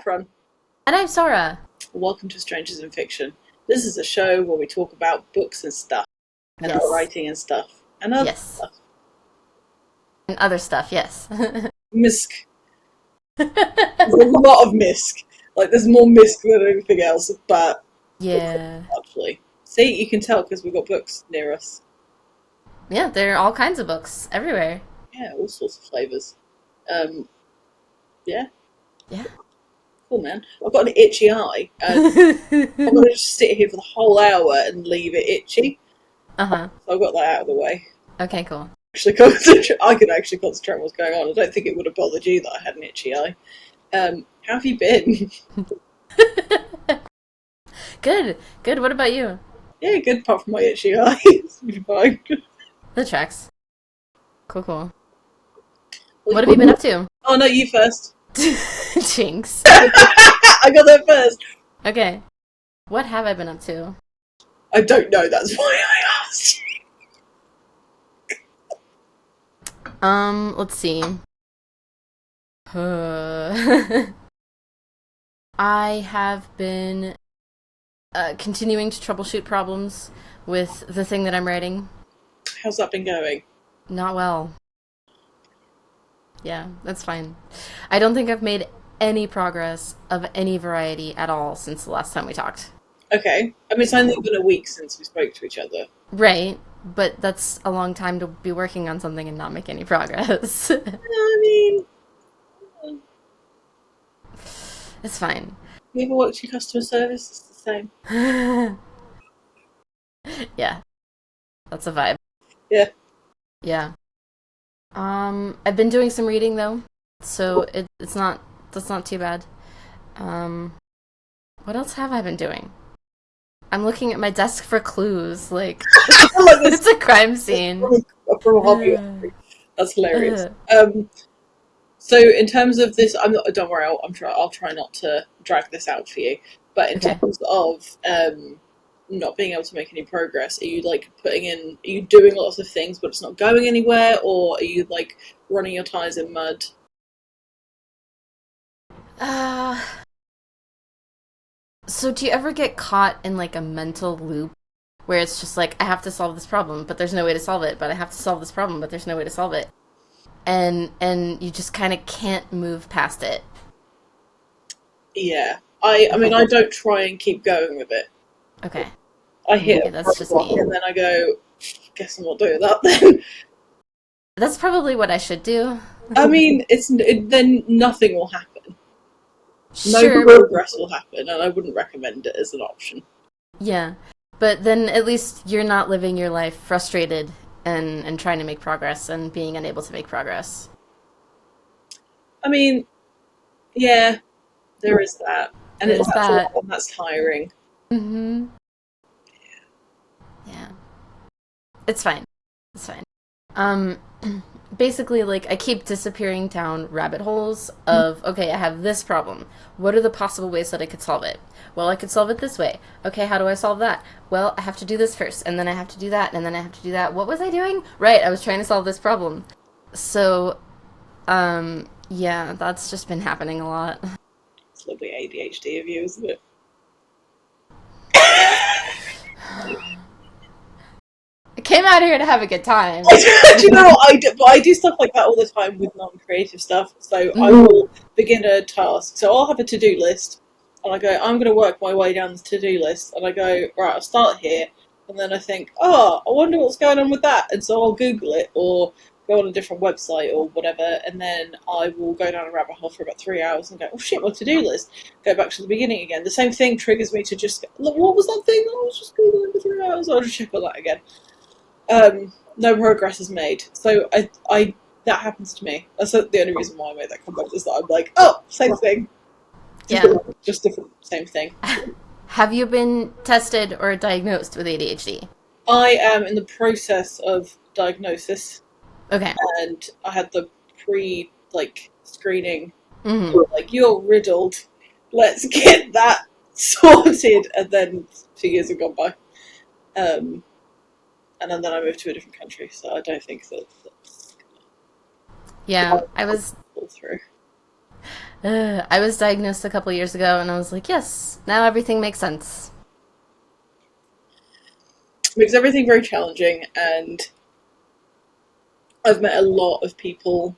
Saffron. And I'm Sora. Welcome to Strangers in Fiction. This is a show where we talk about books and stuff, and our Yes. writing and stuff, and other Yes. stuff. And other stuff, yes. Misc. There's a lot of misc. Like, there's more misc than anything else, but Yeah. actually. See, you can tell because we've got books near us. Yeah, there are all kinds of books everywhere. Yeah, all sorts of flavours. Um, yeah, Yeah. cool, man. I've got an itchy eye, and I'm going to just sit here for the whole hour and leave it itchy. Uh-huh. So I've got that out of the way. Okay, cool. I can actually concentrate on what's going on. I don't think it would have bothered you that I had an itchy eye. How have you been? Good. Good. What about you? Yeah, good, apart from my itchy eye. It's been fine. The tracks. Cool. What have you been up to? Oh, no, you first. Jinx. I got there first. Okay. What have I been up to? I don't know, that's why I asked. Let's see. I have been continuing to troubleshoot problems with the thing that I'm writing. How's that been going? Not well. Yeah, that's fine. I don't think I've made any progress of any variety at all since the last time we talked. Okay. I mean, it's only been a week since we spoke to each other. Right, but that's a long time to be working on something and not make any progress. I mean, It's fine. you ever worked in customer service? It's the same. Yeah, that's a vibe. Yeah. Yeah. I've been doing some reading though, so it's not that's not too bad. What else have I been doing? I'm looking at my desk for clues, like it's a crime scene. From a hobby. That's hilarious. So in terms of this, I'm not. Don't worry, I'll try not to drag this out for you. But in Okay. terms of not being able to make any progress, are you like putting in? Are you doing lots of things, but it's not going anywhere, or are you like running your tires in mud? Uh, so do you ever get caught in like a mental loop where it's just like I have to solve this problem, but there's no way to solve it, but I have to solve this problem, but there's no way to solve it. And you just kind of can't move past it. Yeah, I mean, I don't try and keep going with it. Okay. I hit Maybe a that's just roadblock me. and then I go, guess I'm not doing that then. That's probably what I should do. I mean, then nothing will happen. No Sure. progress will happen, and I wouldn't recommend it as an option. Yeah. But then at least you're not living your life frustrated and trying to make progress and being unable to make progress. I mean, yeah, there is that, and There's that's a lot, that. and that's tiring. Mm-hmm. Yeah. It's fine. It's fine. Um, basically, like, I keep disappearing down rabbit holes of, okay, I have this problem. What are the possible ways that I could solve it? Well, I could solve it this way. Okay, how do I solve that? Well, I have to do this first, and then I have to do that, and then I have to do that. What was I doing? Right, I was trying to solve this problem. So, yeah, that's just been happening a lot. It's lovely ADHD of you, isn't it? I came out here to have a good time. Do you know what I do? But I do stuff like that all the time with non-creative stuff. So I will begin a task. So I'll have a to-do list, and I go, I'm going to work my way down the to-do list, and I go, right, I'll start here, and then I think, oh, I wonder what's going on with that, and so I'll Google it or go on a different website or whatever, and then I will go down a rabbit hole for about 3 hours and go, oh shit, my to-do list. Go back to the beginning again. The same thing triggers me to just go, look, what was that thing that I was just Googling for 3 hours? I'll just check on that again. No progress is made. So I that happens to me. That's the only reason why I made that comment is that I'm like, oh, same thing. Yeah. Just different, same thing. Have you been tested or diagnosed with ADHD? I am in the process of diagnosis, Okay. and I had the screening. Mm-hmm. Like, you're riddled. Let's get that sorted. And then 2 years have gone by. And then I moved to a different country, so I don't think that's Yeah, I was fall through. I was diagnosed a couple years ago, and I was like, yes, now everything makes sense. It makes everything very challenging, and I've met a lot of people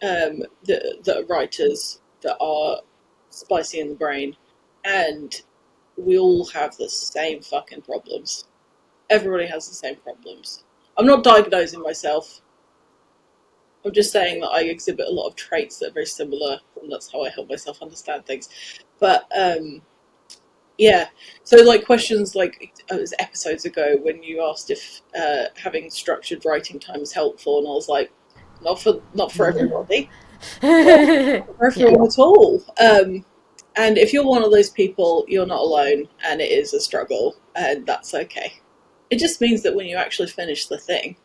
that are writers that are spicy in the brain, and we all have the same fucking problems. Everybody has the same problems. I'm not diagnosing myself. I'm just saying that I exhibit a lot of traits that are very similar, and that's how I help myself understand things. But yeah, so like questions like it was episodes ago when you asked if having structured writing time is helpful, and I was like, not for everybody, not for Yeah. everyone at all. And if you're one of those people, you're not alone, and it is a struggle, and that's okay. It just means that when you actually finish the thing,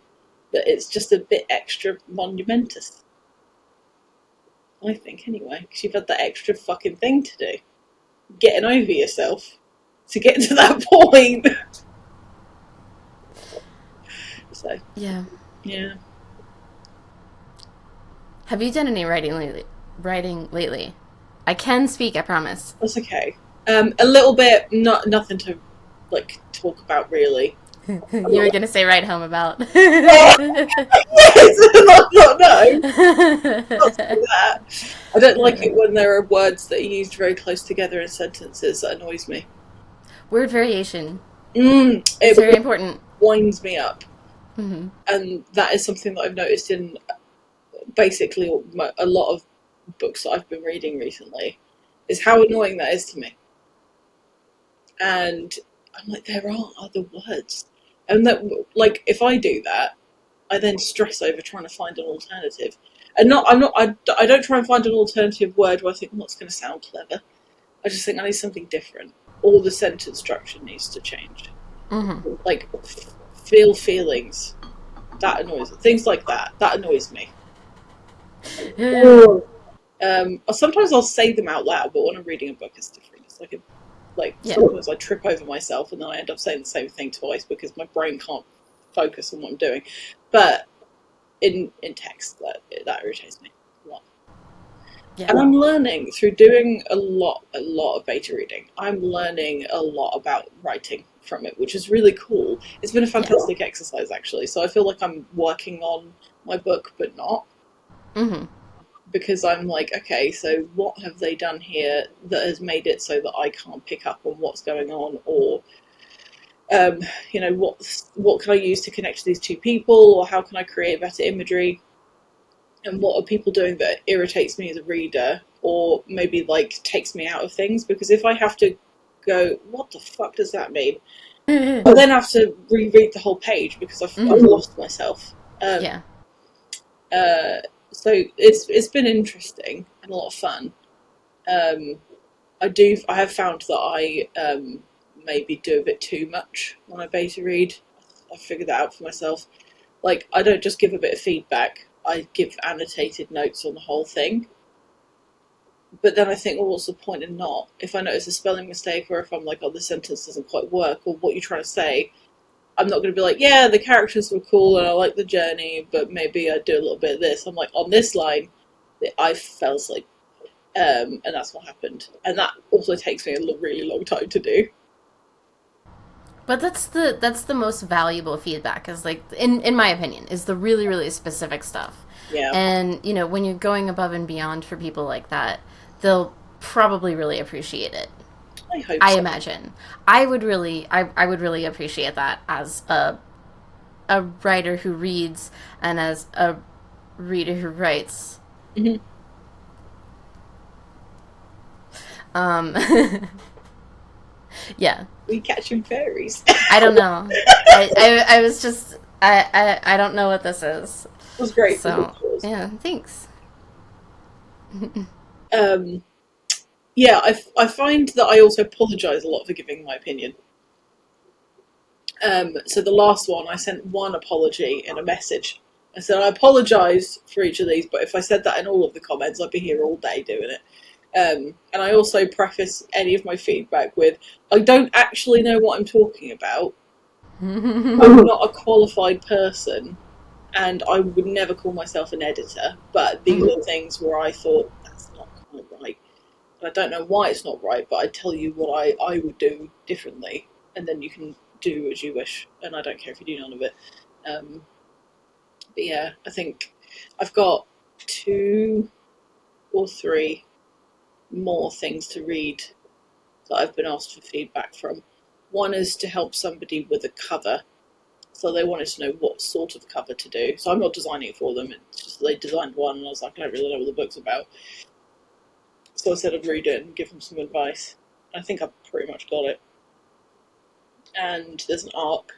that it's just a bit extra monumentous. I think anyway, because you've had that extra fucking thing to do, getting over yourself to get to that point. So Yeah. yeah, Have you done any writing lately? Writing lately? I can speak, I promise. that's okay. A little bit, not nothing to like talk about really. I'm You not were like, gonna say write home about. oh, yes, no, not like that. I don't like it when there are words that are used very close together in sentences. That annoys me. Word variation. It's It very important. winds me up, Hmm. and that is something that I've noticed in basically a lot of books that I've been reading recently. Is how annoying that is to me. And I'm like, there are other words, and that like if I do that, I then stress over trying to find an alternative. And not, I'm not, I don't try and find an alternative word where I think, what's going to sound clever. I just think I need something different. Or the sentence structure needs to change. Hmm. Like, feel feelings. That annoys me. Things like that. That annoys me. Sometimes I'll say them out loud, but when I'm reading a book, it's different. It's like Yeah. sometimes I trip over myself and then I end up saying the same thing twice because my brain can't focus on what I'm doing. But in text, that irritates me a lot. Yeah. And I'm learning through doing a lot of beta reading. I'm learning a lot about writing from it, which is really cool. It's been a Yeah. fantastic exercise, actually. So I feel like I'm working on my book, but not Hmm. because I'm like, okay, so what have they done here that has made it so that I can't pick up on what's going on, or um, what can I use to connect to these two people, or how can I create better imagery? And what are people doing that irritates me as a reader, or maybe like takes me out of things? Because if I have to go, what the fuck does that mean? I then have to reread the whole page because I've Hmm. lost myself. Yeah. Uh, so it's been interesting and a lot of fun. Um, I have found that I maybe do a bit too much when I beta read. I figured that out for myself. Like I don't just give a bit of feedback. I give annotated notes on the whole thing. But then I think, well, what's the point in not? If I notice a spelling mistake, or if I'm like, oh, this sentence doesn't quite work, or what you're trying to say, I'm not going to be like, yeah, the characters were cool and I like the journey, but maybe I'd do a little bit of this. I'm like, on this line, I fell asleep. And that's what happened. And that also takes me a really long time to do. But that's the most valuable feedback, is like, in my opinion, is the really really specific stuff. Yeah, And when you're going above and beyond for people like that, they'll probably really appreciate it. I hope I so. imagine. I would really appreciate that as a writer who reads, and as a reader who writes. Mm-hmm. Um, yeah. We catching fairies. I don't know. I was just I don't know what this is. It was great for So visuals. yeah, thanks. Um, yeah, I find that I also apologise a lot for giving my opinion. So the last one, I sent one apology in a message. I said I apologise for each of these, but if I said that in all of the comments, I'd be here all day doing it. And I also preface any of my feedback with, I don't actually know what I'm talking about. I'm not a qualified person, and I would never call myself an editor. But these Mhm. are things where I thought that's not not right. And I don't know why it's not right, but I tell you what I would do differently, and then you can do as you wish, and I don't care if you do none of it. But yeah, I think I've got 2 or 3 more things to read that I've been asked for feedback from. One is to help somebody with a cover. So they wanted to know what sort of cover to do. So I'm not designing it for them. It's just they designed one, and I was like, I don't really know what the book's about. So I said I'd read it and give them some advice. I think I've pretty much got it. And there's an arc,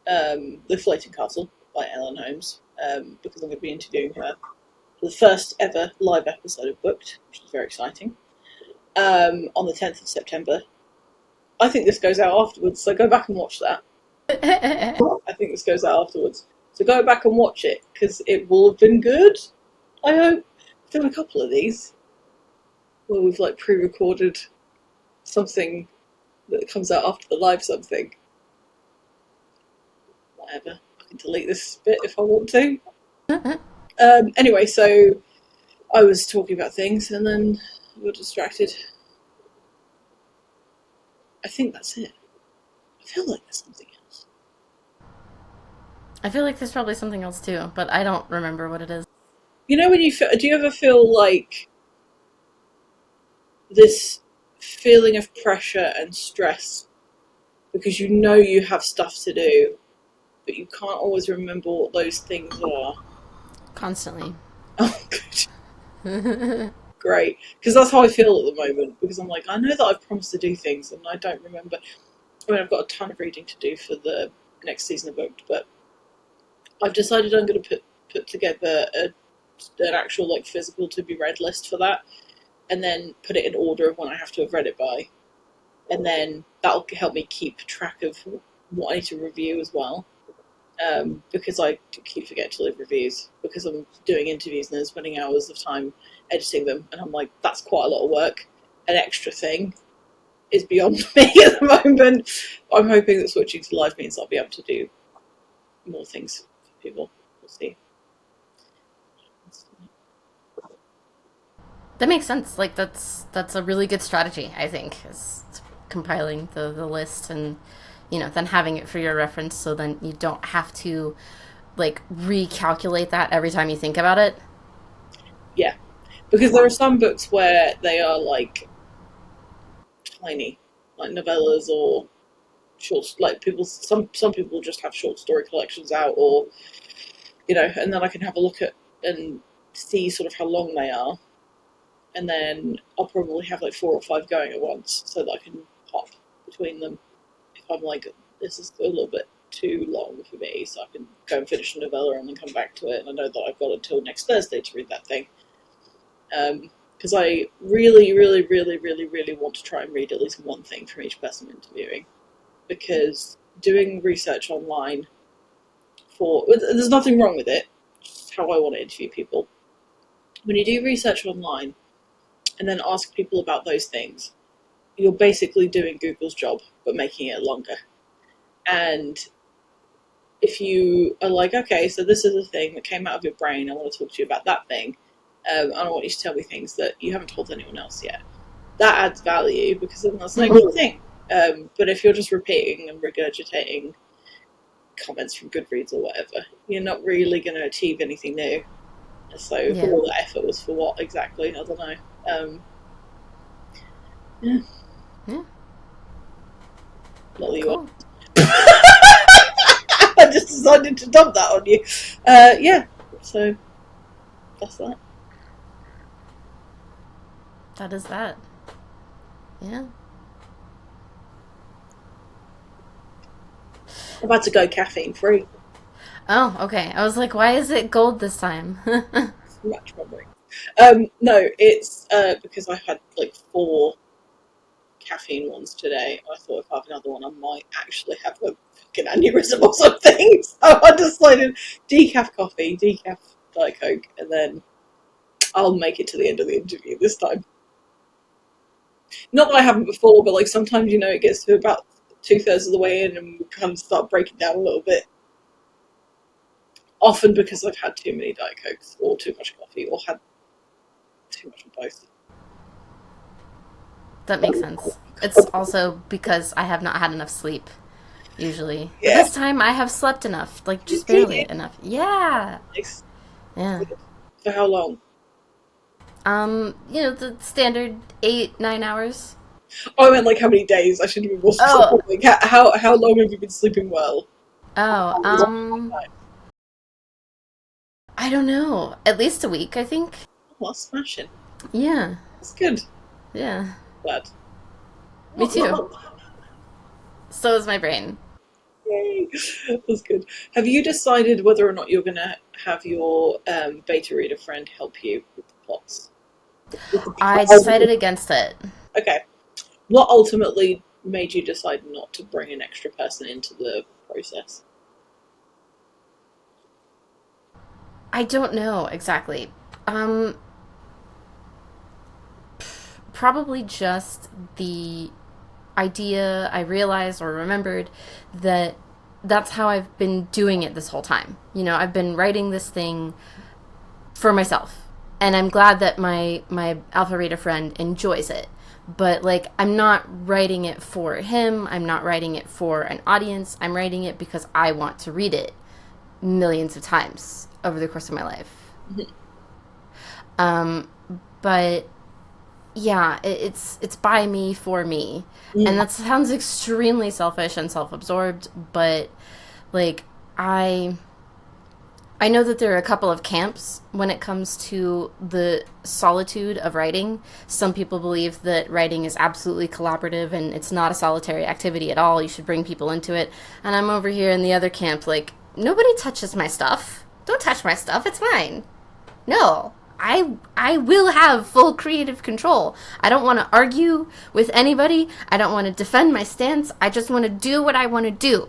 The Floating Castle by Ellen Holmes, because I'm going to be interviewing her for the first ever live episode of Booked, which is very exciting, on the 10th of September. I think this goes out afterwards, so go back and watch that. I think this goes out afterwards. So go back and watch it, because it will have been good, I hope. I've done a couple of these where we've like pre-recorded something that comes out after the live something. Whatever. I can delete this bit if I want to. Anyway, so I was talking about things and then I got distracted. I think that's it. I feel like there's something else. I feel like there's probably something else too, but I don't remember what it is. You know when you feel, do you ever feel like this feeling of pressure and stress because you know you have stuff to do, but you can't always remember what those things are? Constantly. Oh, good. Great. Because that's how I feel at the moment, because I'm like, I know that I've promised to do things and I don't remember. I mean, I've got a ton of reading to do for the next season of Booked, but I've decided I'm going to put together an actual like physical to be read list for that, and then put it in order of when I have to have read it by, and then that'll help me keep track of what I need to review as well, because I keep forgetting to leave reviews because I'm doing interviews and then spending hours of time editing them, and I'm like, that's quite a lot of work. An extra thing is beyond me at the moment. I'm hoping that switching to live means I'll be able to do more things for people. We'll see. That makes sense. Like that's a really good strategy, I think, is compiling the list and then having it for your reference so then you don't have to like recalculate that every time you think about it. Yeah, because there are some books where they are like tiny, like novellas or short, like people. Some people just have short story collections out, or and then I can have a look at and see sort of how long they are, and then I'll probably have like 4 or 5 going at once, so that I can hop between them if I'm like, this is a little bit too long for me, so I can go and finish a novella and then come back to it, and I know that I've got until next Thursday to read that thing. Because I really, really, really, really, really want to try and read at least one thing from each person I'm interviewing. Because doing research online there's nothing wrong with it, just how I want to interview people. When you do research online and then ask people about those things, you're basically doing Google's job, but making it longer. And if you are like, okay, so this is a thing that came out of your brain, I want to talk to you about that thing, and I want you to tell me things that you haven't told anyone else yet. That adds value because then that's an extra thing. But if you're just repeating and regurgitating comments from Goodreads or whatever, you're not really going to achieve anything new. So all that effort was for what exactly? I don't know. Yeah. Not that you Cool. I just decided to dump that on you. Yeah. So that's that. That is that. Yeah. I'm about to go caffeine free. Oh, okay. I was like, why is it gold this time? Much memory. No, it's because I had like 4 caffeine ones today. I thought if I have another one, I might actually have a fucking aneurysm or something. So I decided decaf coffee, decaf Diet Coke, and then I'll make it to the end of the interview this time. Not that I haven't before, but like sometimes it gets to about 2/3 of the way in and we kind of start breaking down a little bit. Often because I've had too many Diet Cokes or too much coffee or had too much of both. That makes sense. It's also because I have not had enough sleep, usually. But Yeah. this time I have slept enough, like You just did. barely enough. Yeah. Nice. Yeah. For how long? The standard 8, 9 hours. Oh, I meant like how many days? I should be more Oh, specific. Like, how long have you been sleeping well? oh, I don't know. At least a week, I think. Oh, that's smashing. Yeah. That's good. Yeah. Glad. Me too. So is my brain. Yay. That's good. Have you decided whether or not you're going to have your beta reader friend help you with the plots? With the I plots? decided against it. Okay. What ultimately made you decide not to bring an extra person into the process? I don't know exactly. Um, Probably just the idea I realized or remembered that that's how I've been doing it this whole time. I've been writing this thing for myself. And I'm glad that my alpha reader friend enjoys it. But like I'm not writing it for him. I'm not writing it for an audience. I'm writing it because I want to read it millions of times over the course of my life. Um, but yeah, it's by me for me, and Mm. that sounds extremely selfish and self-absorbed. But like I I know that there are a couple of camps when it comes to the solitude of writing. Some people believe that writing is absolutely collaborative and it's not a solitary activity at all. You should bring people into it. And I'm over here in the other camp, like, nobody touches my stuff. Don't touch my stuff. It's mine. No. I will have full creative control. I don't want to argue with anybody. I don't want to defend my stance. I just want to do what I want to do.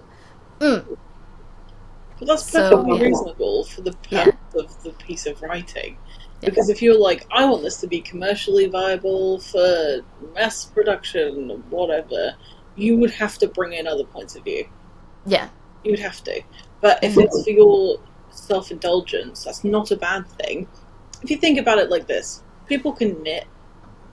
But that's So, perfectly yeah. reasonable for the Yeah. purpose of the piece of writing. Yeah. Because if you're like, I want this to be commercially viable for mass production, whatever, you would have to bring in other points of view. Yeah. You would have to. But if Mm-hmm. it's for your self indulgence, that's not a bad thing. If you think about it like this, people can knit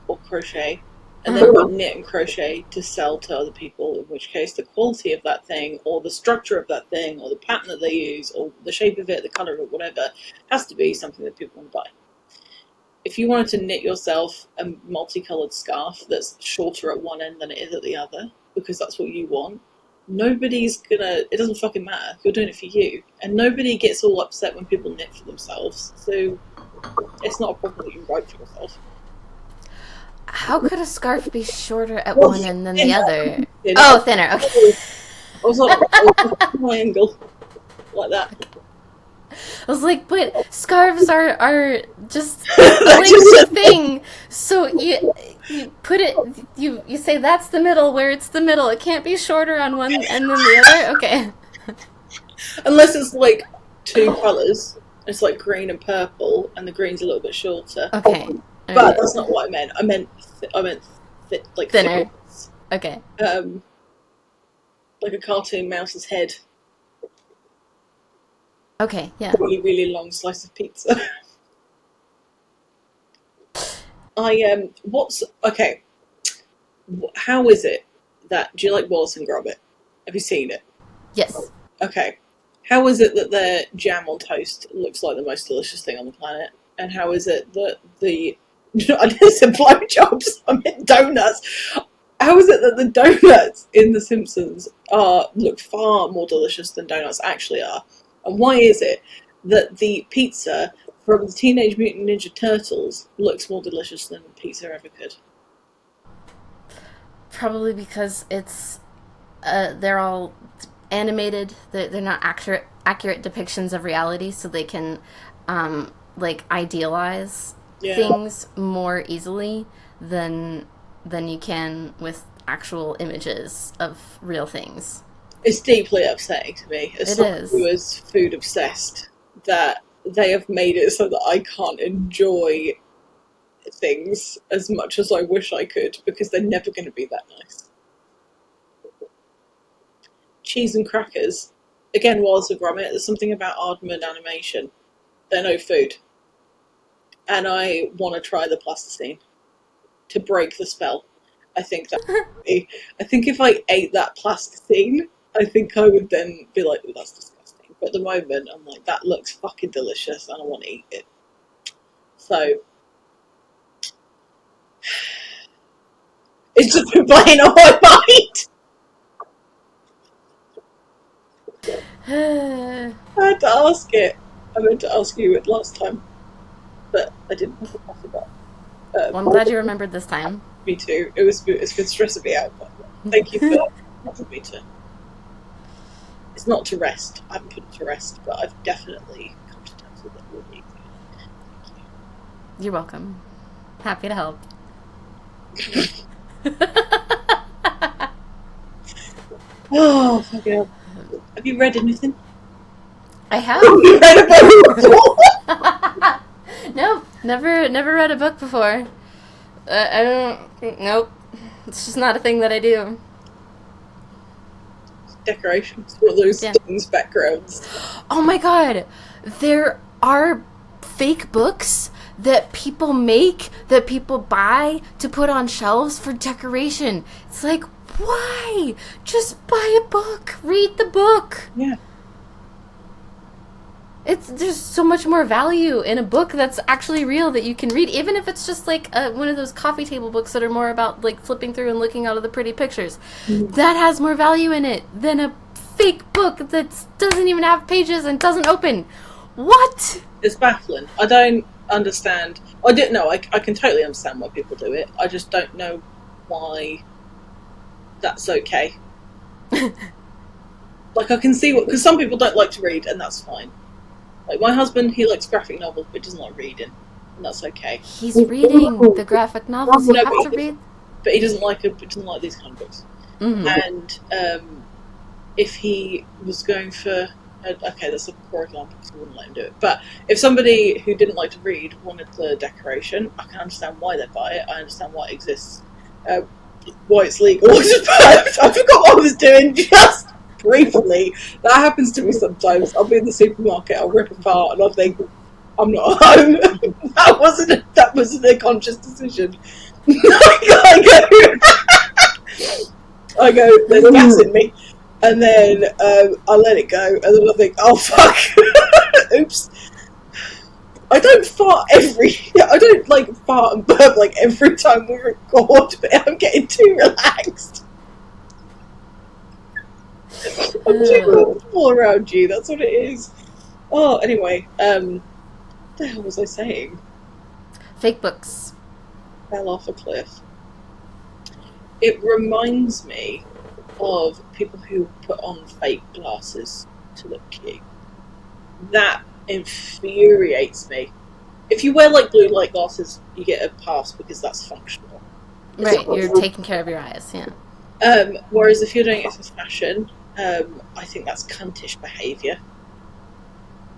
or crochet, and then they'll knit and crochet to sell to other people, in which case the quality of that thing, or the structure of that thing, or the pattern that they use, or the shape of it, the colour of it, whatever, has to be something that people want to buy. If you wanted to knit yourself a multicoloured scarf that's shorter at one end than it is at the other, because that's what you want, nobody's gonna, it doesn't fucking matter. You're doing it for you. And nobody gets all upset when people knit for themselves. So it's not a problem that you write for yourself. How could a scarf be shorter at Well, one end than the thinner, other? thinner. Oh, thinner. Okay. I was like, a triangle like that. I was like, but scarves are just a That's lengthy just thing. So you put it you say that's the middle where it's the middle. It can't be shorter on one end than the other. Okay. unless it's like two colours. It's like green and purple, and the green's a little bit shorter. Okay. All But right. that's not what I meant. I meant like thick, Thinner. Okay. um, like a cartoon mouse's head. Okay. Yeah. Really, really long slice of pizza. What's okay? How is it that do you like Wallace and Gromit? Have you seen it? Yes. Okay. How is it that their jam on toast looks like the most delicious thing on the planet? And how is it that the I didn't say blowjobs, I meant donuts. How is it that the donuts in The Simpsons look far more delicious than donuts actually are? And why is it that the pizza from the Teenage Mutant Ninja Turtles looks more delicious than pizza ever could? Probably because it's they're all animated. They're not accurate depictions of reality, so they can like idealize Yeah. things more easily than you can with actual images of real things. It's deeply upsetting to me as It someone who is. is food obsessed that they have made it so that I can't enjoy things as much as I wish I could because they're never going to be that nice. Cheese and crackers. Again, Wallace and Gromit, there's something about Aardman animation. They're no food. and I want to try the plasticine to break the spell. I think if I ate that plasticine, I think I would then be like, oh, that's disgusting. But at the moment, I'm like, that looks fucking delicious, and I want to eat it. So it's just been playing on my mind. I had to ask it. I meant to ask you it last time, but I didn't. I forgot. Well, I'm glad you remembered this time. Me too. It's been stressing me out. But thank you for helping me to. It's not to rest. I haven't put it to rest, but I've definitely come to terms with it already. Thank you. You're welcome. Happy to help. Oh, fucking hell. Have you read anything? I have. Have you read a book before? Nope, never read a book before. I don't. Nope, it's just not a thing that I do. Decorations for those things, backgrounds. Oh my god, there are fake books that people make, that people buy to put on shelves for decoration. It's like, why? Just buy a book. Read the book. Yeah. There's so much more value in a book that's actually real that you can read, even if it's just like one of those coffee table books that are more about like flipping through and looking out of the pretty pictures. Mm-hmm. That has more value in it than a fake book that doesn't even have pages and doesn't open. What? It's baffling. I don't understand. I didn't know. I can totally understand why people do it. I just don't know why that's okay. Like, I can see what, because some people don't like to read, and that's fine. Like, my husband, he likes graphic novels, but doesn't like reading, and that's okay. He's reading the graphic novels. You have to read. But he doesn't like these kind of books. Mm-hmm. And if he was going for, okay, that's a poor example because I wouldn't let him do it. But if somebody who didn't like to read wanted the decoration, I can understand why they buy it. I understand why it exists, why it's legal. I forgot what I was doing just briefly. That happens to me sometimes. I'll be in the supermarket, I'll rip a fart, and I'll think, I'm not home. that wasn't a conscious decision. I go, there's gas in me, and then I let it go, and then I think, oh fuck, oops. I don't fart and burp like every time we record, but I'm getting too relaxed. I'm too comfortable around you, that's what it is. Oh, anyway, what the hell was I saying? Fake books. Fell off a cliff. It reminds me of people who put on fake glasses to look cute. That infuriates me. If you wear like blue light glasses, you get a pass because that's functional. Right, you're taking care of your eyes, yeah. Whereas if you're doing it for fashion, I think that's cuntish behaviour.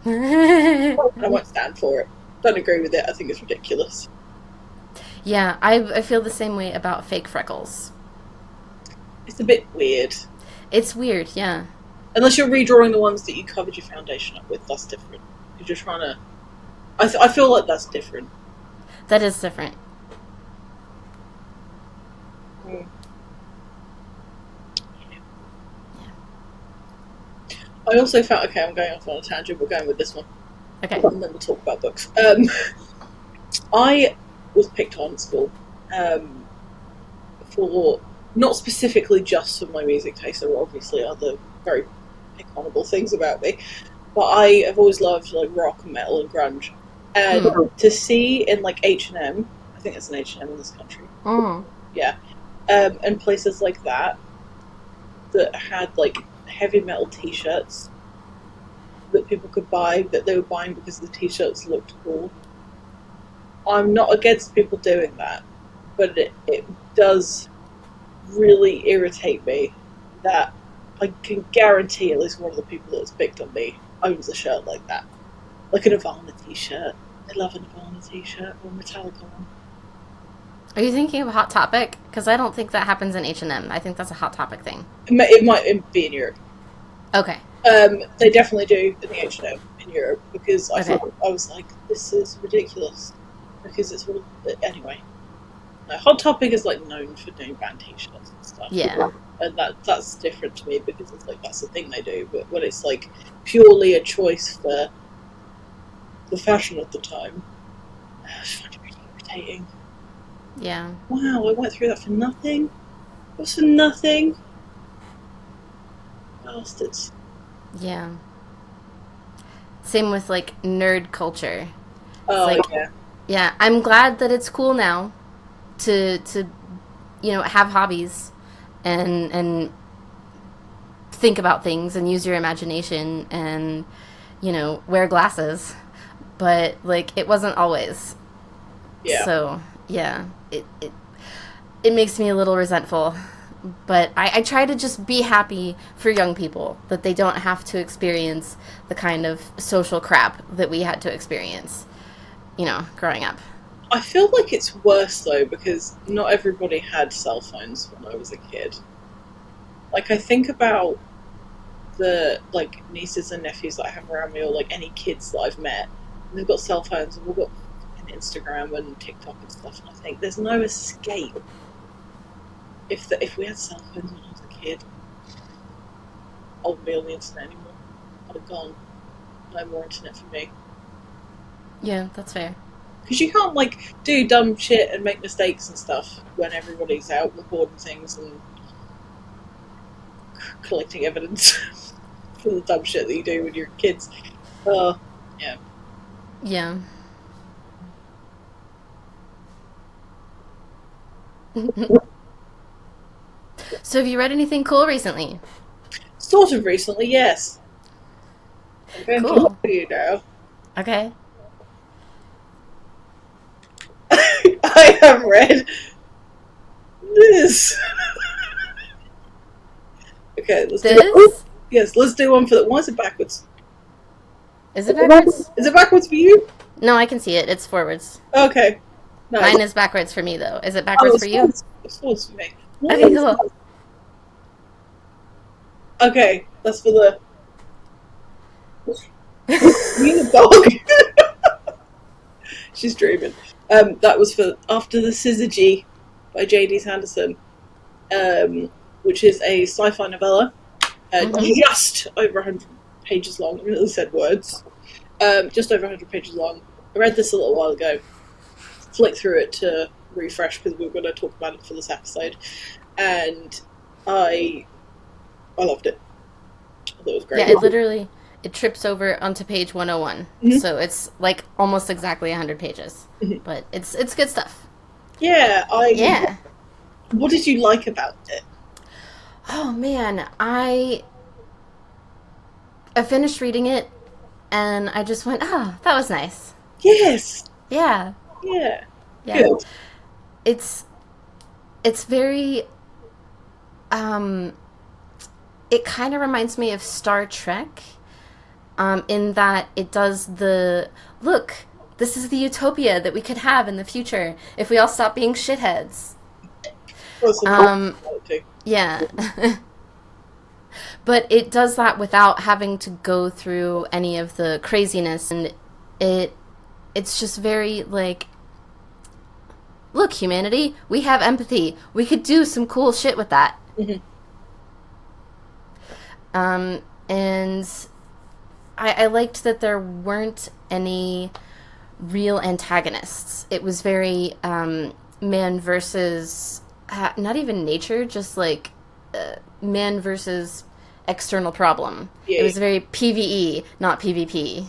I won't stand for it. Don't agree with it. I think it's ridiculous. Yeah, I feel the same way about fake freckles. It's a bit weird. It's weird, yeah. Unless you're redrawing the ones that you covered your foundation up with, that's different. Because you're trying to... I feel like that's different. That is different. Mm. I also found... Okay, I'm going off on a tangent. We're going with this one. Okay. And then we'll talk about books. I was picked on at school for... Not specifically just for my music taste. There were obviously other very pick-onable things about me. But I have always loved like rock and metal and grunge. And to see in like H&M, I think it's an H&M in this country. Yeah. And places like that had like heavy metal t-shirts that people could buy, that they were buying because the t-shirts looked cool. I'm not against people doing that, but it does really irritate me that I can guarantee at least one of the people that's picked on me owns a shirt like that. Like a Nirvana t-shirt. I love a Nirvana t-shirt or a Metallica one. Are you thinking of Hot Topic? Because I don't think that happens in H&M. I think that's a Hot Topic thing. It might be in Europe. Okay. They definitely do in the H&M in Europe because I was like, this is ridiculous. because it's all anyway. Hot Topic is like known for doing band t-shirts and stuff. Yeah. And that's different to me because it's like that's the thing they do. But when it's like purely a choice for the fashion at the time, I find it really irritating. Yeah. Wow, I went through that for nothing. It was for nothing. Bastards. Yeah. Same with like nerd culture. Oh like, yeah. Yeah, I'm glad that it's cool now to have hobbies and think about things and use your imagination and wear glasses. But like it wasn't always. Yeah. So, yeah, it makes me a little resentful. But I try to just be happy for young people that they don't have to experience the kind of social crap that we had to experience, growing up. I feel like it's worse though because not everybody had cell phones when I was a kid. Like I think about the like nieces and nephews that I have around me, or like any kids that I've met, and they've got cell phones and we've got Instagram and TikTok and stuff, and I think there's no escape. If we had cell phones when I was a kid, I wouldn't be on the internet anymore. I'd have gone. No more internet for me. Yeah, that's fair. Because you can't like do dumb shit and make mistakes and stuff when everybody's out recording things and collecting evidence for the dumb shit that you do with your kids. Yeah. Yeah. So have you read anything cool recently? Sort of recently, yes. I'm going Cool. to tell you now. Okay. I have read this. Okay, let's do This? Yes, let's do one for the. Why is it backwards? Is it backwards? Is it backwards for you? No, I can see it. It's forwards. Okay. No, Mine is backwards for me, though. Is it backwards for you? It's forwards for me. Okay, cool. Okay, that's for the. You the dog. She's dreaming. That was for After the Syzygy by J.D. Sanderson, which is a sci-fi novella, just over 100 pages long. I really said words. Just over 100 pages long. I read this a little while ago. Flicked through it to refresh because we were going to talk about it for this episode, and I loved it. I thought it was great. Yeah, it trips over onto page 101. Mm-hmm. So it's like almost exactly 100 pages. Mm-hmm. But it's good stuff. Yeah, Yeah. What did you like about it? Oh man, I finished reading it and I just went, that was nice. Yes. Yeah. Yeah. Yeah. Good. It's very it kind of reminds me of Star Trek, in that it does look, this is the utopia that we could have in the future if we all stop being shitheads. Yeah. But it does that without having to go through any of the craziness, and it's just very like, look, humanity, we have empathy. We could do some cool shit with that. Mm-hmm. And I liked that there weren't any real antagonists. It was very man versus, not even nature, just like man versus external problem. Yeah. It was very PvE, not PvP.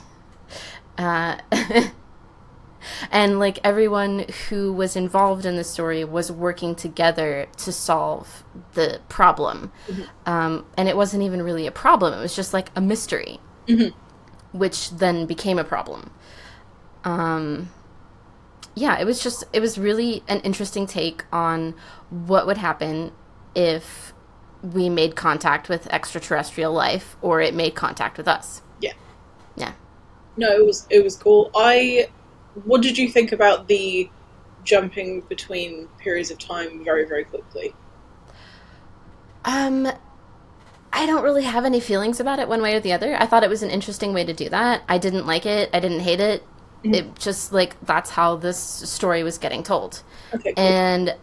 And like everyone who was involved in the story was working together to solve the problem. Mm-hmm. And it wasn't even really a problem. It was just like a mystery, mm-hmm. which then became a problem. Yeah, it was really an interesting take on what would happen if we made contact with extraterrestrial life, or it made contact with us. Yeah. Yeah. No, it was cool. What did you think about the jumping between periods of time very, very quickly? I don't really have any feelings about it one way or the other. I thought it was an interesting way to do that. I didn't like it. I didn't hate it. It just, like, that's how this story was getting told. Okay, cool. And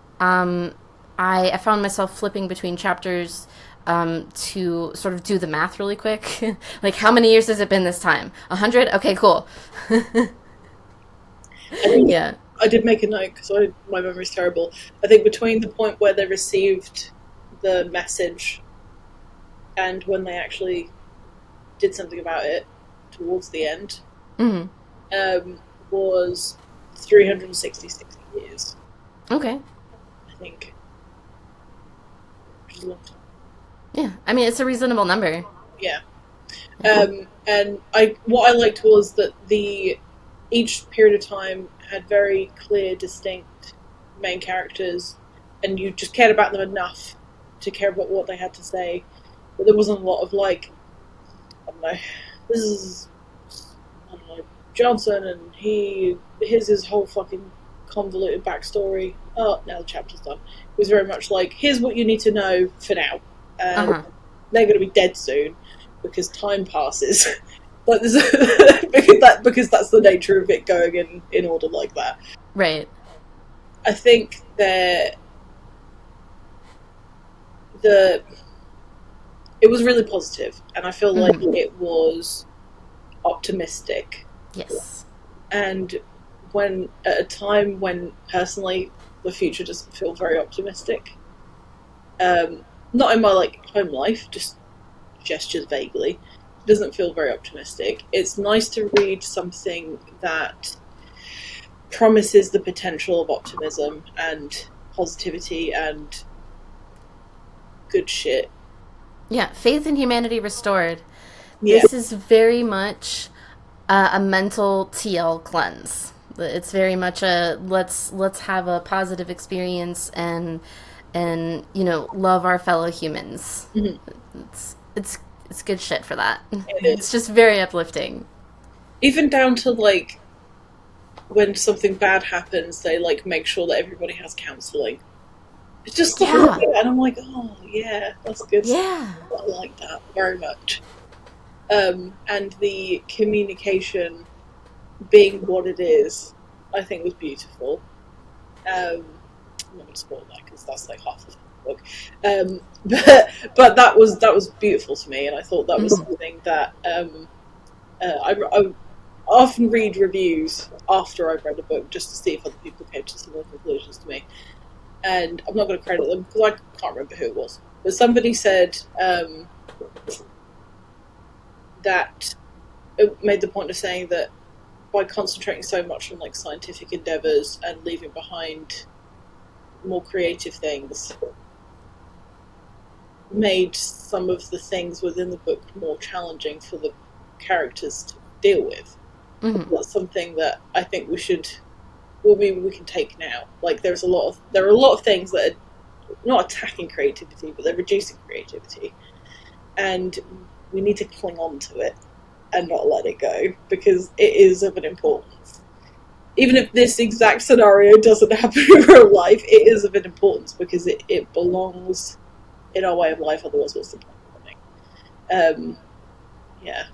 I found myself flipping between chapters to sort of do the math really quick. Like, how many years has it been this time? 100? Okay, cool. I think Yeah. I did make a note because my memory's terrible. I think between the point where they received the message and when they actually did something about it towards the end, Mm-hmm. was 366 years, Okay. I think. Which is a long time. Yeah. I mean, it's a reasonable number. Yeah. And what I liked was that each period of time had very clear, distinct main characters, and you just cared about them enough to care about what they had to say. But there wasn't a lot of, like, I don't know, this is, I don't know, Johnson, and here's his whole fucking convoluted backstory. Oh, now the chapter's done. It was very much like, here's what you need to know for now. Uh-huh. They're going to be dead soon because time passes. But because that's the nature of it going in order like that. Right. I think it was really positive, and I feel like it was optimistic. Yes. And at a time when personally the future doesn't feel very optimistic, not in my, like, home life, just gestures vaguely, it doesn't feel very optimistic. It's nice to read something that promises the potential of optimism and positivity and good shit. Yeah. Faith in humanity restored. Yeah. This is very much a mental TL cleanse. It's very much a let's have a positive experience and love our fellow humans. Mm-hmm. It's good shit for that. It's just very uplifting. Even down to, like, when something bad happens, they, like, make sure that everybody has counselling. It's just stuff like that, and I'm like, oh yeah, that's good. Yeah. I like that very much. And the communication being what it is, I think was beautiful. I'm not going to spoil that because that's like half of the book. But that was beautiful to me, and I thought that was something that I often read reviews after I've read a book just to see if other people came to similar conclusions to me. And I'm not going to credit them because I can't remember who it was. But somebody said that it made the point of saying that by concentrating so much on, like, scientific endeavours and leaving behind more creative things, made some of the things within the book more challenging for the characters to deal with. Mm-hmm. That's something that I think we can take now. Like, there are a lot of things that are not attacking creativity, but they're reducing creativity, and we need to cling on to it and not let it go, because it is of an importance. Even if this exact scenario doesn't happen in real life, it is of an importance because it belongs in our way of life. Otherwise, what's the point of living? Yeah.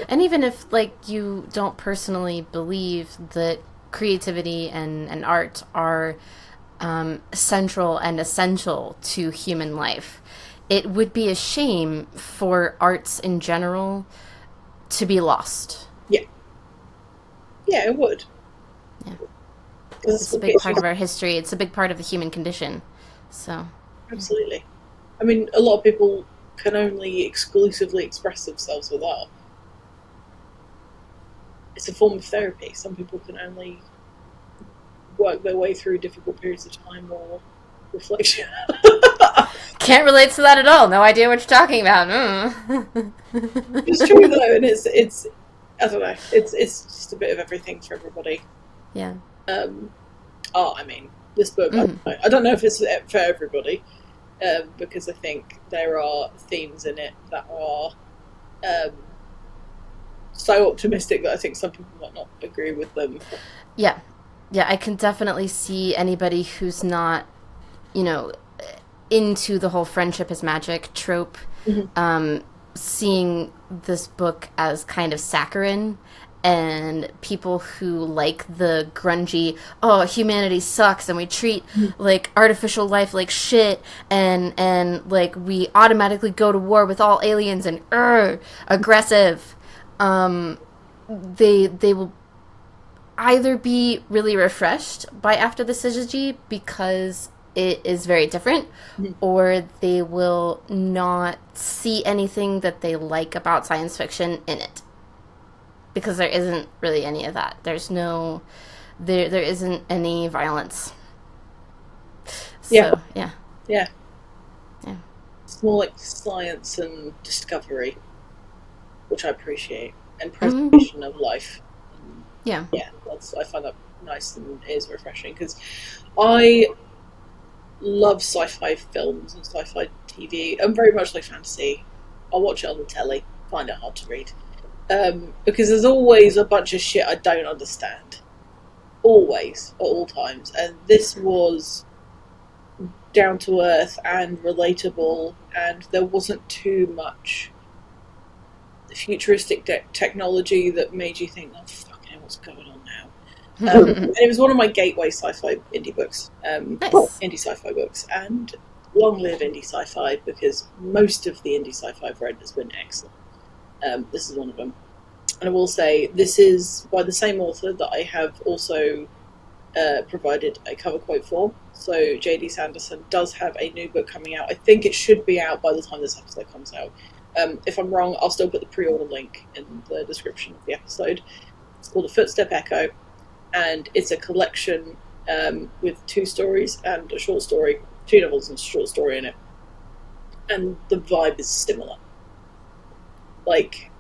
And even if, like, you don't personally believe that creativity and art are central and essential to human life, it would be a shame for arts in general to be lost. Yeah. Yeah, it would. Yeah. It's a big part of our history. It's a big part of the human condition. So. Absolutely. I mean, a lot of people can only exclusively express themselves with art. It's a form of therapy. Some people can only work their way through difficult periods of time or reflection. Can't relate to that at all. No idea what you're talking about. It's true though, and it's I don't know. It's just a bit of everything for everybody. Yeah. I mean, this book. I don't know if it's for everybody, because I think there are themes in it that are so optimistic that I think some people might not agree with them. Yeah. Yeah, I can definitely see anybody who's not, into the whole friendship is magic trope, seeing this book as kind of saccharine, and people who like the grungy, oh, humanity sucks and we treat like artificial life like shit, and like we automatically go to war with all aliens and aggressive, they will either be really refreshed by After the Syzygy because it is very different, or they will not see anything that they like about science fiction in it. Because there isn't really any of that. There's no... There isn't any violence. So, yeah. Yeah. It's more like science and discovery, which I appreciate, and preservation of life. Yeah. Yeah, I find that nice and it is refreshing, because I love sci-fi films and sci-fi TV. I'm very much like fantasy. I'll watch it on the telly, find it hard to read. Because there's always a bunch of shit I don't understand. Always, at all times. And this was down to earth and relatable, and there wasn't too much futuristic technology that made you think, oh, fucking, what's going on now? And it was one of my gateway sci-fi indie books. Nice. Indie sci-fi books. And long live indie sci-fi, because most of the indie sci-fi I've read has been excellent. This is one of them. And I will say, this is by the same author that I have also provided a cover quote for. So J.D. Sanderson does have a new book coming out. I think it should be out by the time this episode comes out. If I'm wrong, I'll still put the pre-order link in the description of the episode. It's called A Footstep Echo, and it's a collection with 2 stories and a short story, 2 novels and a short story in it. And the vibe is similar. Like,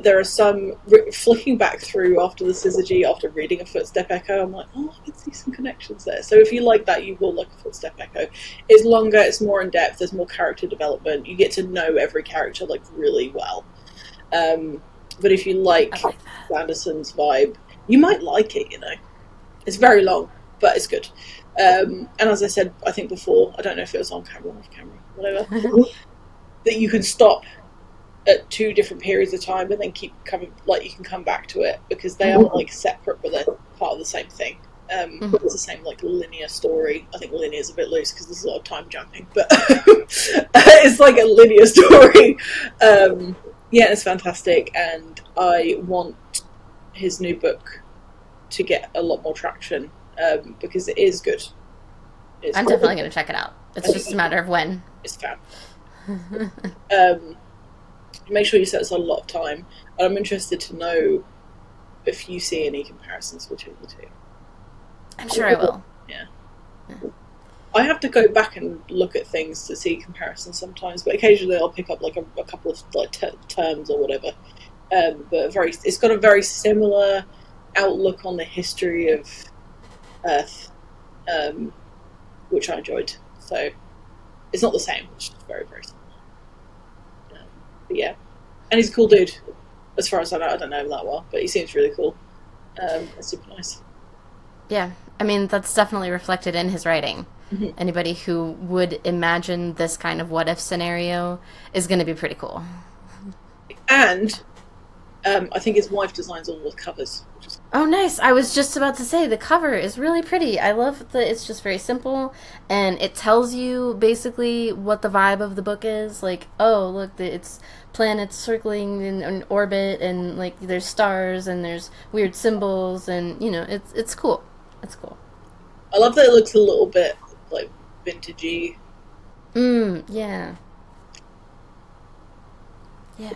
there are some flicking back through after the Syzygy, after reading A Footstep Echo, I'm like, oh, I can see some connections there. So if you like that, you will like A Footstep Echo. It's longer, it's more in depth, there's more character development. You get to know every character like really well. But if you like Sanderson's vibe, you might like it. You know, it's very long, but it's good. And as I said, I think before, I don't know if it was on camera or off camera, whatever, that you can stop at 2 different periods of time and then keep coming, like you can come back to it, because they are like separate but they're part of the same thing. It's the same like linear story. I think linear is a bit loose because there's a lot of time jumping, but it's like a linear story. Yeah, it's fantastic, and I want his new book to get a lot more traction, because it is good. I'm definitely going to check it out. It's just a matter of when. It's fab. Make sure you set aside a lot of time, and I'm interested to know if you see any comparisons between the 2. I'm sure I will. Yeah. I have to go back and look at things to see comparisons sometimes, but occasionally I'll pick up like a couple of like terms or whatever. But it's got a very similar outlook on the history of Earth, which I enjoyed. So it's not the same, it's just very, very similar. But yeah, and he's a cool dude. As far as I know, I don't know him that well, but he seems really cool. It's super nice. Yeah, I mean, that's definitely reflected in his writing. Anybody who would imagine this kind of what-if scenario is going to be pretty cool. And I think his wife designs all the covers. Oh, nice. I was just about to say, the cover is really pretty. I love that it's just very simple, and it tells you basically what the vibe of the book is. Like, oh, look, it's planets circling in orbit, and like there's stars, and there's weird symbols, and you know, it's cool. It's cool. I love that it looks a little bit like vintagey. Yeah. Yeah.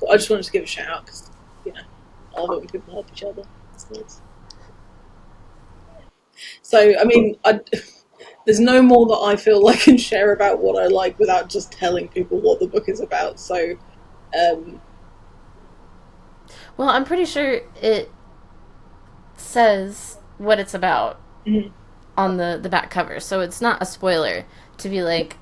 I just wanted to give a shout out because, you know, I love it when people help each other. It's nice. So, I mean, there's no more that I feel I can share about what I like without just telling people what the book is about. So, well, I'm pretty sure it says what it's about on the back cover, so it's not a spoiler to be like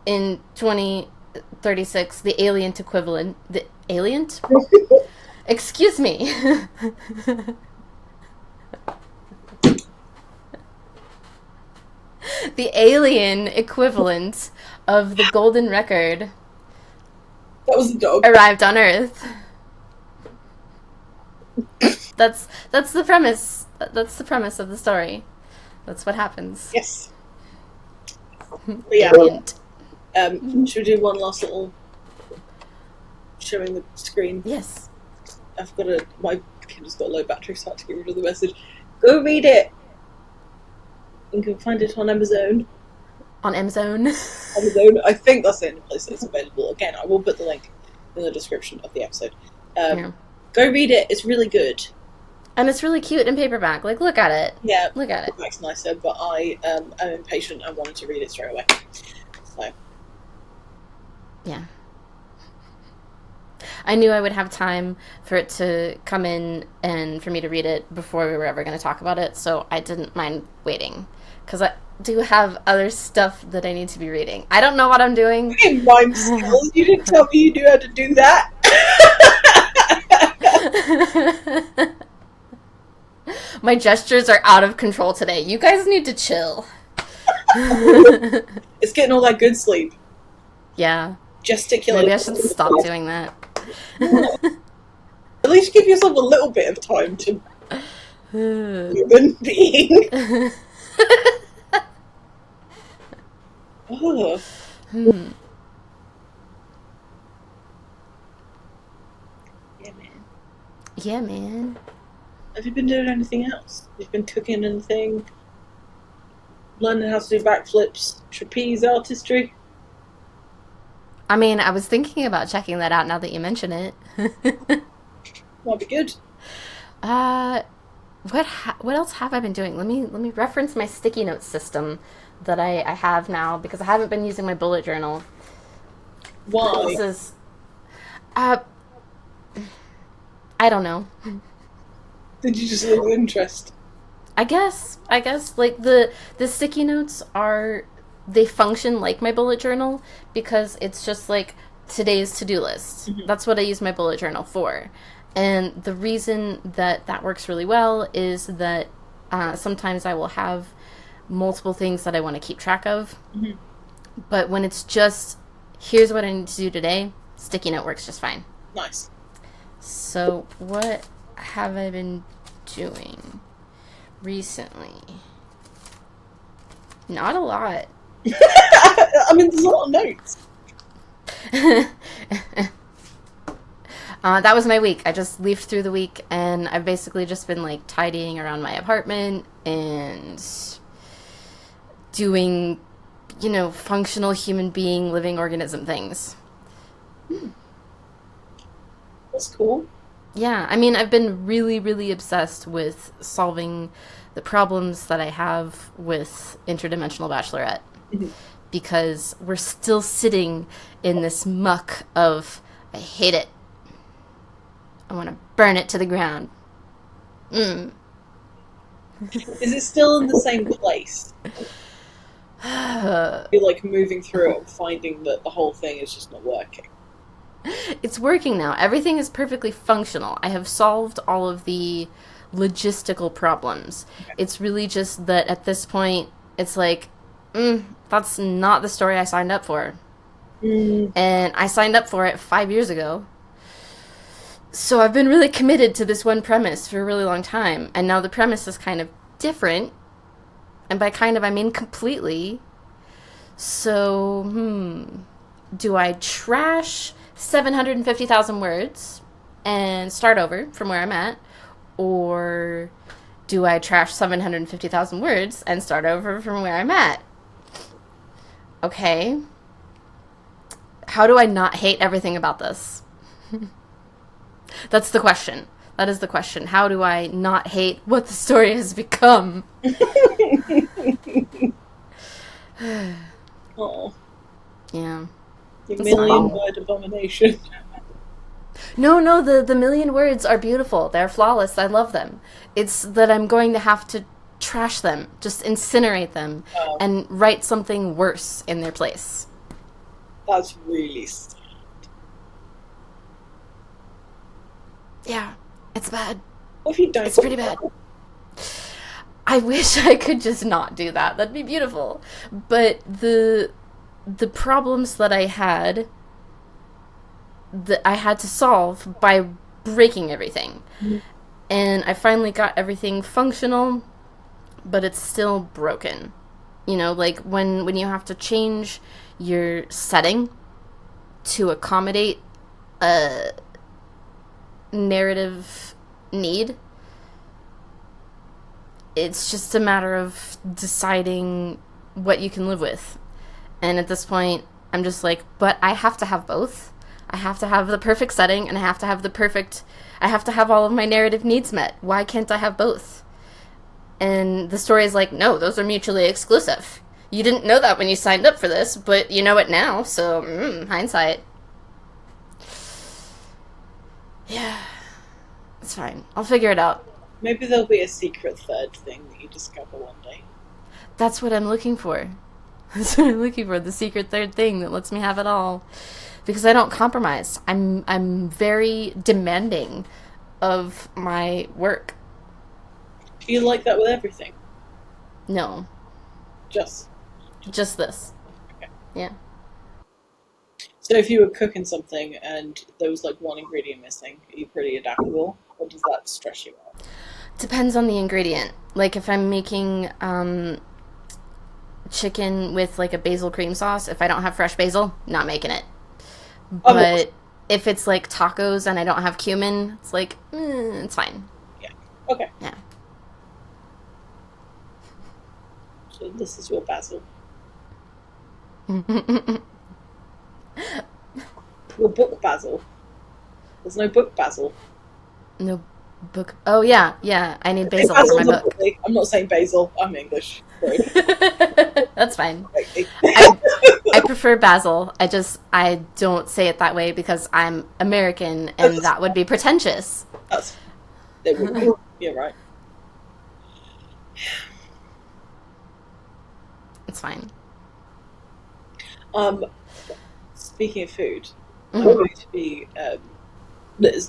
in 2036 the alien equivalent, the alien excuse me the alien equivalent of the golden record That was the dog. arrived on Earth. That's the premise. That's the premise of the story. That's what happens. Yes. Yeah. Should we do one last little showing the screen? Yes. My computer's got low battery, so I had to get rid of the message. Go read it. You can find it on Amazon. On Amazon. Amazon. I think that's the only place it's available. Again, I will put the link in the description of the episode. Yeah. Go read it. It's really good. And it's really cute in paperback. Like, look at it. Yeah. Look at it. Paperback's nicer, but I am impatient and wanted to read it straight away. So. Yeah. I knew I would have time for it to come in and for me to read it before we were ever going to talk about it, so I didn't mind waiting. Because I do have other stuff that I need to be reading. I don't know what I'm doing. Mime skills. You didn't tell me you knew how to do that. My gestures are out of control today. You guys need to chill. It's getting all that good sleep. Yeah. Gesticulate. Maybe I should stop doing that. At least give yourself a little bit of time to human being. Oh. Yeah, man. Yeah, man. Have you been doing anything else? You've been cooking anything? Learning how to do backflips? Trapeze artistry? I mean, I was thinking about checking that out now that you mention it. Might be good. What else have I been doing? Let me reference my sticky notes system that I have now, because I haven't been using my bullet journal. Why? This is I don't know. Did you just lose interest? I guess like the sticky notes they function like my bullet journal, because it's just like today's to-do list. Mm-hmm. That's what I use my bullet journal for. And the reason that works really well is that sometimes I will have multiple things that I want to keep track of. Mm-hmm. But when it's just, here's what I need to do today, sticky note works just fine. Nice. So what have I been doing recently? Not a lot. I mean, there's a lot of notes. That was my week. I just leafed through the week, and I've basically just been like tidying around my apartment and doing, functional human being, living organism things. That's cool. Yeah, I mean, I've been really, really obsessed with solving the problems that I have with Interdimensional Bachelorette. Mm-hmm. Because we're still sitting in this muck of, I hate it. I want to burn it to the ground. Is it still in the same place? You're like moving through it and finding that the whole thing is just not working. It's working now. Everything is perfectly functional. I have solved all of the logistical problems. Okay. It's really just that at this point, it's like, that's not the story I signed up for. And I signed up for it 5 years ago. So I've been really committed to this one premise for a really long time. And now the premise is kind of different. And by kind of, I mean completely. So, do I trash 750,000 words and start over from where I'm at? Or do I trash 750,000 words and start over from where I'm at? Okay. How do I not hate everything about this? That's the question. That is the question. How do I not hate what the story has become? Oh. Yeah. The million-word abomination. No, the million words are beautiful. They're flawless. I love them. It's that I'm going to have to trash them, just incinerate them, and write something worse in their place. That's really sad. Yeah, it's bad. What if you don't? It's pretty bad. I wish I could just not do that. That'd be beautiful. But the problems that I had to solve by breaking everything. Mhm. And I finally got everything functional, but it's still broken. Like when you have to change your setting to accommodate a narrative need, it's just a matter of deciding what you can live with. And at this point, I'm just like, but I have to have both. I have to have the perfect setting, and I have to have all of my narrative needs met. Why can't I have both? And the story is like, no, those are mutually exclusive. You didn't know that when you signed up for this, but you know it now, so hindsight. Yeah, it's fine. I'll figure it out. Maybe there'll be a secret third thing that you discover one day. That's what I'm looking for. That's what I'm looking for, the secret third thing that lets me have it all. Because I don't compromise. I'm very demanding of my work. Do you like that with everything? No, Just. just this. Okay. Yeah. So if you were cooking something and there was like one ingredient missing, are you pretty adaptable? Or does that stress you out? Depends on the ingredient. Like if I'm making chicken with like a basil cream sauce, if I don't have fresh basil, not making it. Oh, But if it's like tacos and I don't have cumin, it's like, it's fine. yeah. Okay. Yeah. So this is your basil. Your book basil. There's no book basil. No book. Oh, yeah, yeah. I need I say basil for basil my book. deliberately. I'm not saying basil. I'm English. Sorry. That's fine. Okay. I prefer basil. I don't say it that way because I'm American and that would be pretentious. That's it would be. You're right. It's fine. Speaking of food, I'm Mm-hmm. going to be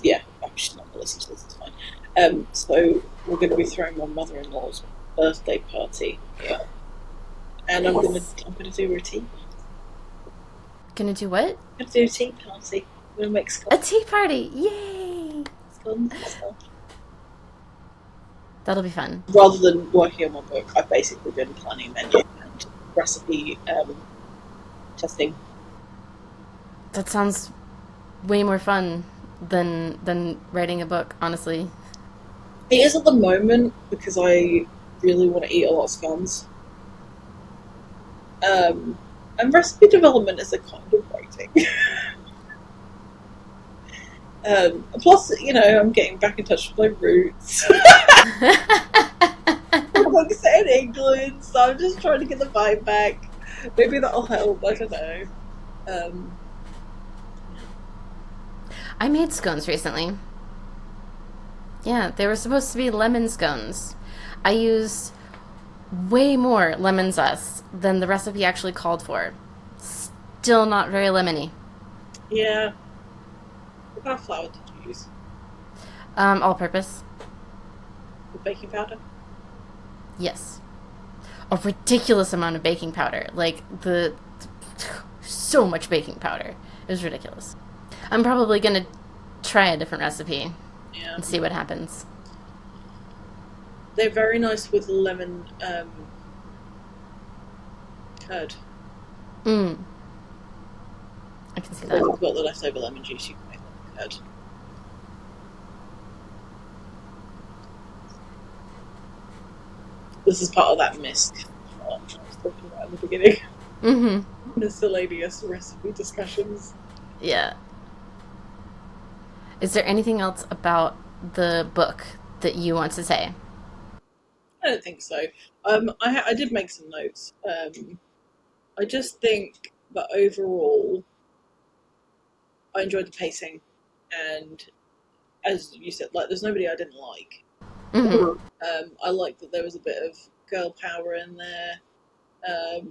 yeah, I'm just not gonna listen to this, it's fine. So we're gonna be throwing my mother-in-law's birthday party here. And I'm gonna do a tea. Gonna do what? I'm gonna do a tea party. I'm gonna make A tea party! Yay! scones and stuff. That'll be fun. Rather than working on my book, I've basically been planning menu and recipe testing. That sounds way more fun than writing a book, honestly. It is at the moment because I really want to eat a lot of scones. And recipe development is a kind of writing. Plus, I'm getting back in touch with my roots. I'm set in England, so I'm just trying to get the vibe back. Maybe that'll help. I don't know. Um, I made scones recently. Yeah, they were supposed to be lemon scones. I used way more lemon zest than the recipe actually called for. Still not very lemony. yeah. What kind of flour did you use? All purpose. The baking powder? Yes. A ridiculous amount of baking powder. Like, so much baking powder. It was ridiculous. I'm probably gonna try a different recipe Yeah. and see what happens. They're very nice with lemon curd. Mm. I can see So if that. you've got the leftover lemon juice, you can make lemon curd. This is part of that misc I was talking about in the beginning. Mm-hmm. Miscellaneous recipe discussions. Yeah. Is there anything else about the book that you want to say? I don't think so. I did make some notes. I just think that overall, I enjoyed the pacing, and as you said, like there's nobody I didn't like. Mm-hmm. I liked that there was a bit of girl power in there. Um,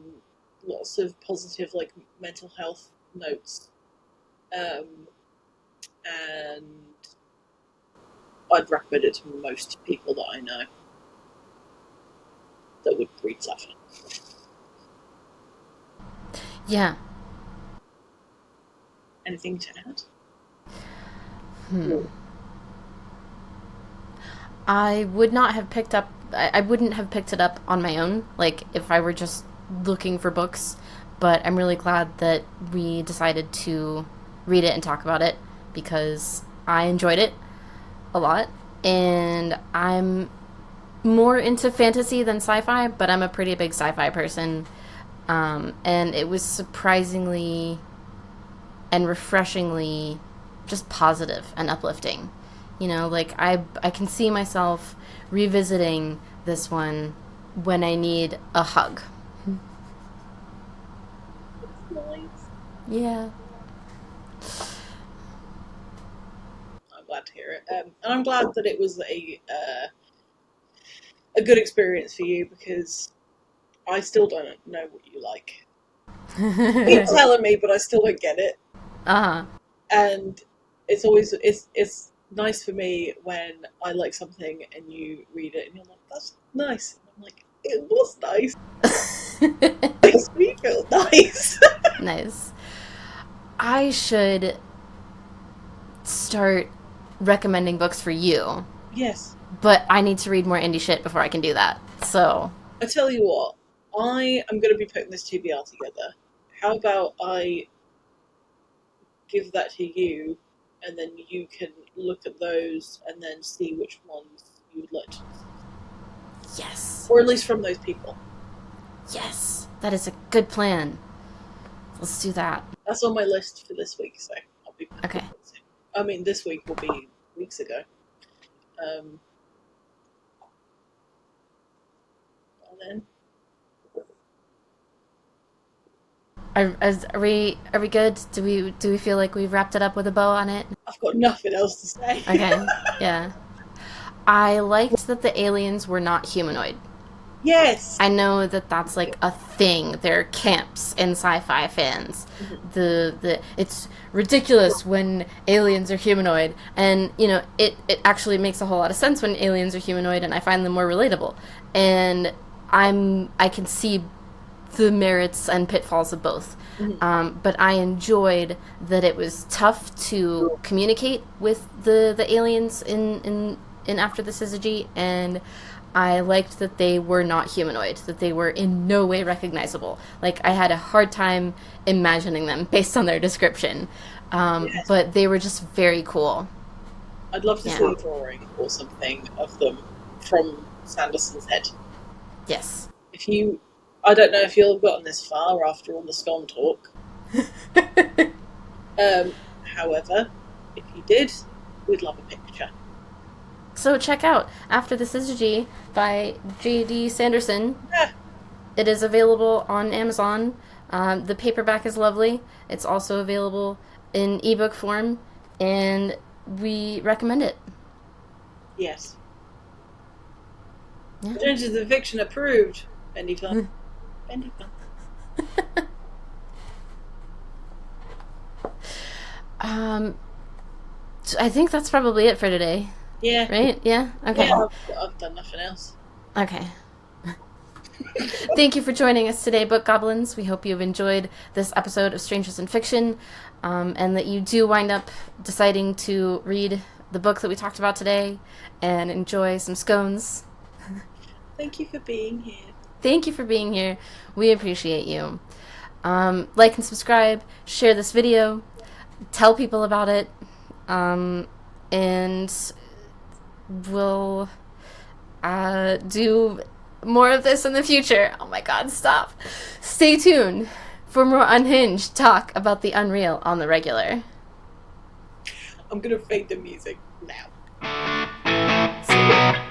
Lots of positive like mental health notes, um, and I'd recommend it to most people that I know. read Saffron. Yeah. Anything to add? I would not have picked up. I wouldn't have picked it up on my own, like if I were just looking for books. But I'm really glad that we decided to read it and talk about it because I enjoyed it a lot, and I'm more into fantasy than sci-fi, but I'm a pretty big sci-fi person, and it was surprisingly and refreshingly just positive and uplifting. You know, like I can see myself revisiting this one when I need a hug. Nice. Yeah. I'm glad to hear it, and I'm glad that it was a good experience for you because I still don't know what you like. Keep telling me, but I still don't get it. Uh-huh. And it's nice for me when I like something and you read it and you're like, that's nice. And I'm like, it was nice. It makes me feel nice. Nice. I should start recommending books for you, Yes. but I need to read more indie shit before I can do that. So, I tell you what, I am going to be putting this TBR together. How about I give that to you, and then you can look at those and then see which ones you would like to, yes. or at least from those people. Yes. That is a good plan. Let's do that. That's on my list for this week, so I'll be putting Okay. it soon. I mean, this week will be weeks ago. And then Are we good? Do we feel like we've wrapped it up with a bow on it? I've got nothing else to say. Okay. Yeah. I liked that the aliens were not humanoid. Yes. I know that that's like a thing. There are camps in sci-fi fans. It's ridiculous when aliens are humanoid, and you know it actually makes a whole lot of sense when aliens are humanoid, and I find them more relatable. And I can see the merits and pitfalls of both. But I enjoyed that it was tough to communicate with the aliens in After the Syzygy, and I liked that they were not humanoid, that they were in no way recognizable. Like, I had a hard time imagining them based on their description. Yes. But they were just very cool. I'd love to see a drawing or something of them from Sanderson's head. Yes. I don't know if you'll have gotten this far after all the scone talk. However, if you did, we'd love a picture. So check out After the Syzygy by J.D. Sanderson. Yeah. It is available on Amazon. The paperback is lovely. It's also available in ebook form, and we recommend it. Yes. Yeah. Adventures of Fiction approved. Bendy fun. Bendy fun. I think that's probably it for today. Yeah. Right? Yeah? Okay. Yeah, I've done nothing else. Okay. Thank you for joining us today, Book Goblins. We hope you've enjoyed this episode of Strangers in Fiction, and that you do wind up deciding to read the book that we talked about today and enjoy some scones. Thank you for being here. Thank you for being here. We appreciate you. Like and subscribe, share this video, tell people about it, and we'll do more of this in the future. Oh my god, stop. Stay tuned for more unhinged talk about the unreal on the regular. I'm gonna fade the music now. See you.